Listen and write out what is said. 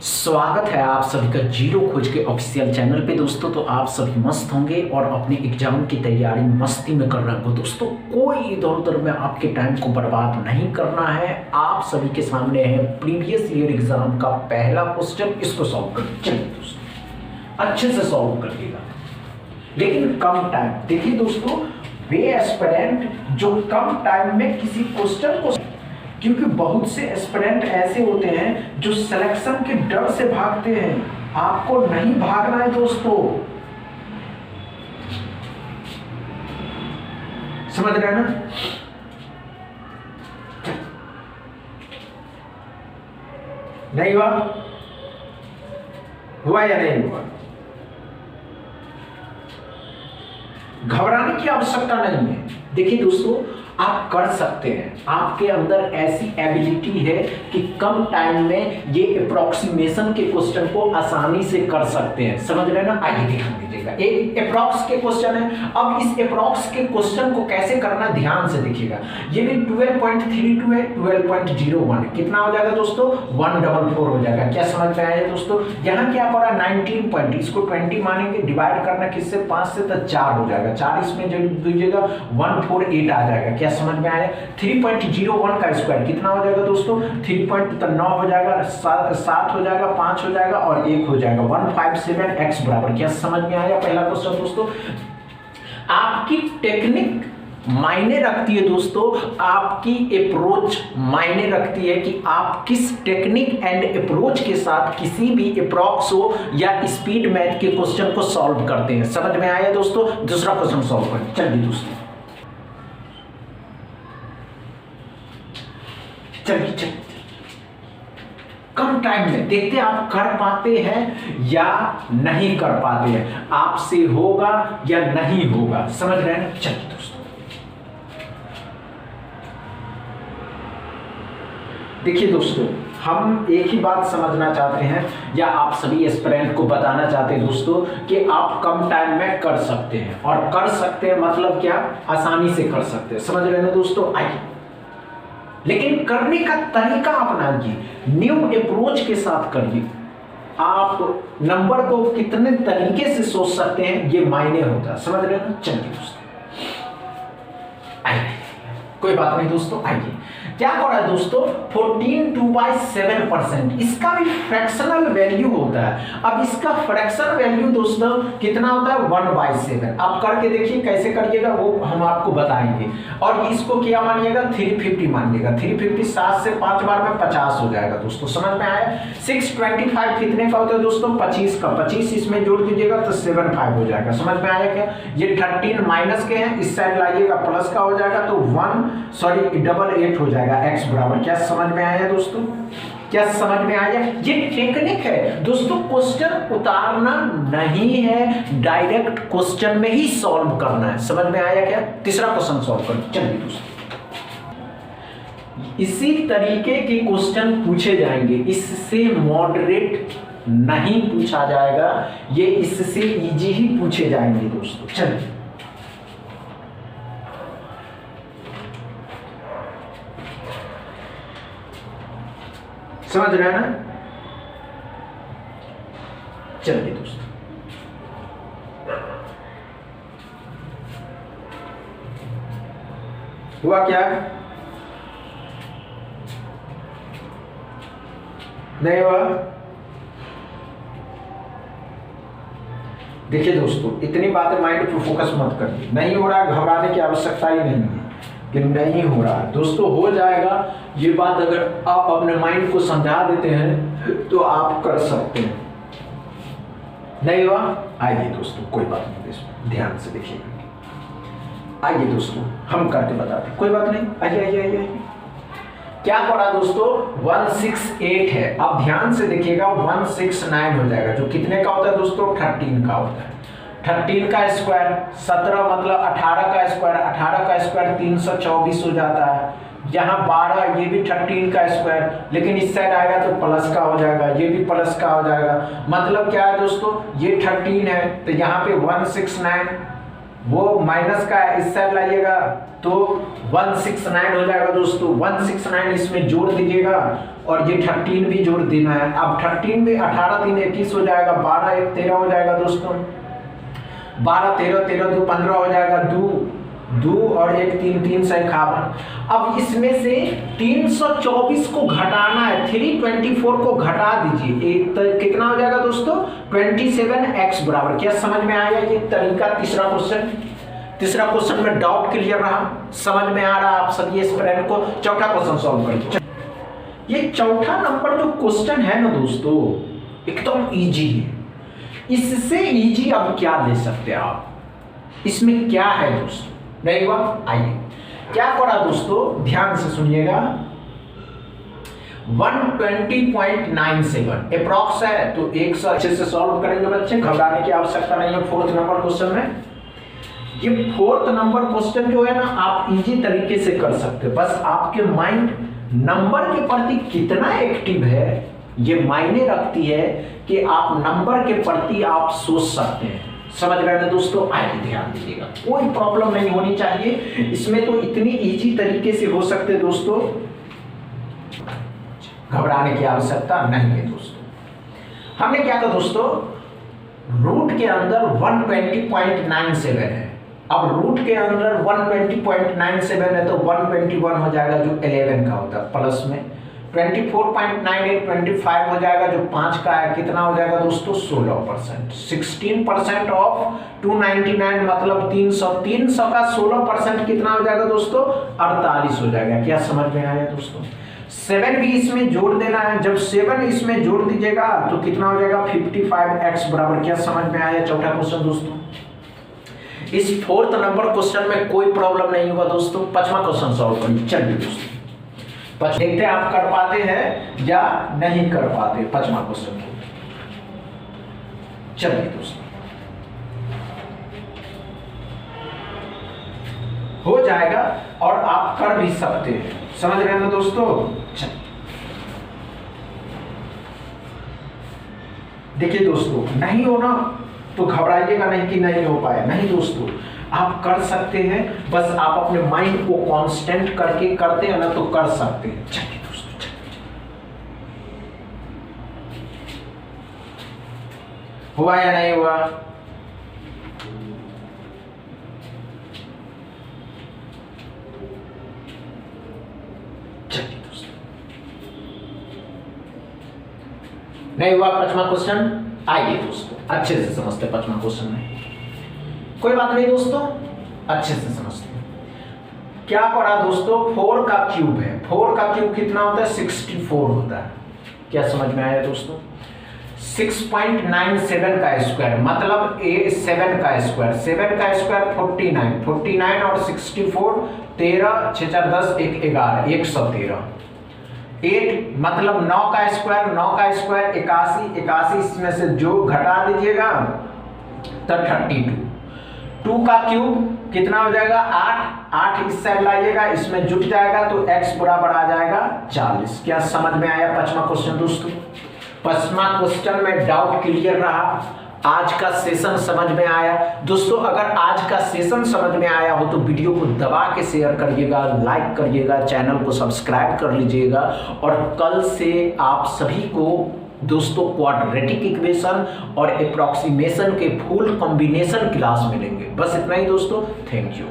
स्वागत है आप सभी का जीरो खोज के ऑफिशियल चैनल पे दोस्तों। तो आप सभी मस्त होंगे और अपने एग्जाम की तैयारी मस्ती में कर रहे हो दोस्तों। कोई इधर उधर में आपके टाइम को बर्बाद नहीं करना है। आप सभी के सामने है प्रीवियस ईयर एग्जाम का पहला क्वेश्चन, इसको सॉल्व कर चलिए दोस्तों, अच्छे से सॉल्व करिएगा लेकिन कम टाइम। देखिए दोस्तों, वे एस्पिरेंट जो कम टाइम में किसी क्वेश्चन को, क्योंकि बहुत से एस्पिरेंट ऐसे होते हैं जो सिलेक्शन के डर से भागते हैं। आपको नहीं भागना है दोस्तों, समझ रहे हैं ना। नहीं हुआ या नहीं हुआ, घबराने की आवश्यकता नहीं है। देखिए दोस्तों, आप कर सकते हैं, आपके अंदर ऐसी एबिलिटी है कि कम टाइम में ये अप्रोक्सीमेशन के क्वेश्चन को आसानी से कर सकते हैं, समझ रहे हैं ना। आइए दिखा दीजिएगा, एक अप्रोक्स के क्वेश्चन है। अब इस अप्रोक्स के क्वेश्चन को कैसे करना ध्यान से देखिएगा। ये भी 12.32 है, 12.01 कितना हो जाएगा दोस्तों, 144 हो जाएगा। क्या समझ में आया दोस्तों। यहाँ क्या पड़ा 19 पॉइंट, इसको 20 मानेंगे, डिवाइड करना किससे, 5 से, तो 4 हो जाएगा। 4 इसमें जो दीजिएगा 148 आ जाएगा। क्या समझ में आया। 3.01 का स्क्वायर कितना हो जाएगा दोस्तों, 3.9 हो जाएगा, 7 हो जाएगा, 5 हो जाएगा और 1 हो जाएगा, 157 x बराबर। क्या समझ में आया पहला क्वेश्चन दोस्तों। आपकी टेक्निक मायने रखती है दोस्तों, आपकी अप्रोच मायने रखती है कि आप किस टेक्निक एंड अप्रोच के साथ किसी भी अप्रोक्स हो या स्पीड मैथ के क्वेश्चन को सॉल्व करते हैं। समझ में आया दोस्तों। दूसरा क्वेश्चन सॉल्व करें चलिए दोस्तों, चलिए कम टाइम में देखते हैं आप कर पाते हैं या नहीं कर पाते हैं, आपसे होगा या नहीं होगा, समझ रहे हैं। चलिए दोस्तों, देखिए दोस्तों, हम एक ही बात समझना चाहते हैं या आप सभी एस्पिरेंट को बताना चाहते हैं दोस्तों कि आप कम टाइम में कर सकते हैं। और कर सकते हैं मतलब क्या, आसानी से कर सकते हैं, समझ रहे हैं दोस्तों। आइए, लेकिन करने का तरीका अपनाइए, न्यू अप्रोच के साथ करिए। आप नंबर को कितने तरीके से सोच सकते हैं ये मायने होता है, समझ रहे हैं। चलिए दोस्तों, आइए, कोई बात नहीं दोस्तों। आइए, क्या करा है दोस्तों, 14/7%, इसका भी फ्रैक्शनल वैल्यू होता है। अब इसका फ्रैक्शन वैल्यू दोस्तों कितना होता है, 1/7। आप करके देखिए कैसे करिएगा, वो हम आपको बताएंगे। और इसको क्या मानिएगा, 350 मानिएगा। 350 7 से 5 बार में 50 हो जाएगा दोस्तों, समझ में आया। 625 कितने का होता है दोस्तों, 25 का, 25 इसमें जोड़ दीजिएगा तो 75 हो जाएगा। समझ में आया क्या। ये 13 माइनस के हैं, इस साइड लाइएगा प्लस का हो जाएगा तो 88 हो जाएगा x बराबर। क्या समझ में आया दोस्तों, क्या समझ में आया। ये टेक्निक है दोस्तों, क्वेश्चन उतारना नहीं है, डायरेक्ट क्वेश्चन में ही सॉल्व करना है, समझ में आया क्या। तीसरा क्वेश्चन सॉल्व करें चलिए दोस्तों। इसी तरीके के क्वेश्चन पूछे जाएंगे, इससे मॉडरेट नहीं पूछा जाएगा, ये इससे इजी ही पूछे जाएंगे दोस्तों। चलिए, समझ रहे हैं ना। चलिए दोस्तों, हुआ क्या, नहीं हुआ। देखिए दोस्तों, इतनी बातें माइंड पर फोकस मत करिए। नहीं हो रहा, घबराने की आवश्यकता ही नहीं है कि नहीं हो रहा दोस्तों, हो जाएगा। ये बात अगर आप अपने माइंड को समझा देते हैं तो आप कर सकते हैं। नहीं हुआ, आइए दोस्तों, कोई बात नहीं दोस्तों, ध्यान से देखिएगा। आइए दोस्तों, हम करके बताते हैं, कोई बात नहीं। आइए आइए आइए, क्या पड़ा दोस्तों, 168 है। अब ध्यान से देखिएगा, 169 हो जाएगा, जो कितने का होता है दोस्तों, 13 का होता है। 13 का स्क्वायर 17 मतलब 18 का स्क्वायर, 18 का स्क्वायर 324 हो जाता है। यहाँ 12, ये भी 13 का स्क्वायर, लेकिन इस साइड आएगा तो प्लस का हो जाएगा, ये भी प्लस का हो जाएगा। मतलब क्या है दोस्तों, ये 13 है तो यहाँ पे 169 वो माइनस का इस साइड लाइएगा तो 169 हो जाएगा दोस्तों। 169 इसमें जोड़ दीजिएगा और ये 13 भी जोड़ देना है। अब 13 में 18 3 21 हो जाएगा, 12 1 13 हो जाएगा दोस्तों। 12 13 13 2 15 हो जाएगा, 2 और 1 3 3 से 51। अब इसमें से 324 को घटाना है, 324 को घटा दीजिए, एक तो कितना हो जाएगा दोस्तों 27x बराबर। क्या समझ में आया ये तरीका? तीसरा क्वेश्चन में डाउट क्लियर रहा, समझ में आ रहा आप सभी इस फ्रेंड को। चौथा क्वेश्चन सॉल्व करिए। ये चौथा नंबर जो क्वेश्चन है ना दोस्तों एकदम इजी है, इससे इजी अब क्या दे सकते हैं आप? इसमें क्या है दोस्तों? नहीं हुआ, आइए क्या करा दोस्तों, ध्यान से सुनिएगा। 120.97 अप्रॉक्स है तो एक से अच्छे से सॉल्व करेंगे बच्चे, घबराने की आवश्यकता नहीं है। फोर्थ नंबर क्वेश्चन में, ये फोर्थ नंबर क्वेश्चन जो है ना आप इजी तरीके से कर सकते हो, बस आपके माइंड नंबर के प्रति कितना एक्टिव है ये मायने रखती है कि आप नंबर के प्रति आप सोच सकते हैं। समझ रहे हैं दोस्तों? आइए ध्यान दीजिएगा, कोई प्रॉब्लम नहीं होनी चाहिए इसमें, तो इतनी इजी तरीके से हो सकते दोस्तों, घबराने की आवश्यकता नहीं है दोस्तों। हमने क्या कहा दोस्तों, रूट के अंदर 120.97 है। अब रूट के अंदर 120.97 है तो 121 हो जाएगा जो 11 का होता है, प्लस में 24.98 25 हो जाएगा जो 5 का है, कितना हो जाएगा दोस्तों 16%। 16% ऑफ 299 मतलब 300, 300 का 16% कितना हो जाएगा दोस्तों 48 हो जाएगा। क्या समझ में आया दोस्तों? 7 भी इसमें जोड़ देना है, जब 7 इसमें जोड़ दीजिएगा तो कितना हो जाएगा 55x बराबर। क्या समझ में आया चौथा क्वेश्चन दोस्तों? इस फोर्थ नंबर क्वेश्चन में कोई प्रॉब्लम नहीं होगा दोस्तों। पांचवा क्वेश्चन सॉल्व करिए। चलिए दोस्तों देखते हैं आप कर पाते हैं या नहीं कर पाते पांचवा क्वेश्चन को। चलिए दोस्तों हो जाएगा और आप कर भी सकते हैं, समझ रहे हैं ना दोस्तों? चलिए देखिए दोस्तों, नहीं हो ना तो घबराइएगा नहीं कि नहीं हो पाए, नहीं दोस्तों आप कर सकते हैं, बस आप अपने माइंड को कांस्टेंट करके करते हैं ना तो कर सकते हैं। चलिए दोस्तों चलिए, हुआ या नहीं हुआ? चलिए दोस्तों नहीं हुआ पांचवा क्वेश्चन। आइए दोस्तों अच्छे से समझते हैं पांचवा क्वेश्चन में, कोई बात नहीं दोस्तों, अच्छे से समझते हैं। क्या पढ़ा दोस्तों, 4 का क्यूब है, 4 का क्यूब कितना होता है 64 होता है। क्या समझ में आया दोस्तों? 6.97 का स्क्वायर मतलब 7 का स्क्वायर, 7 का स्क्वायर 49, 49 और 64 13 6 4 10 1 11 113। 8 मतलब 9 का स्क्वायर, 9 का स्क्वायर 81, 81 इसमें से जो घटा दीजिएगा तो 32। 2 का क्यूब कितना हो जाएगा 8, 8 इस साइड लाइएगा, इसमें जुट जाएगा तो x बराबर आ जाएगा 40। क्या समझ में आया पांचवा क्वेश्चन दोस्तों? पांचवा क्वेश्चन में डाउट क्लियर रहा, आज का सेशन समझ में आया दोस्तों? अगर आज का सेशन समझ में आया हो तो वीडियो को दबा के शेयर करिएगा, लाइक करिएगा, चैनल को सब्सक्राइब कर लीजिएगा। और कल से आप सभी को दोस्तों क्वाड्रेटिक इक्वेशन और अप्रॉक्सीमेशन के फुल कॉम्बिनेशन क्लास मिलेंगे। बस इतना ही दोस्तों, थैंक यू।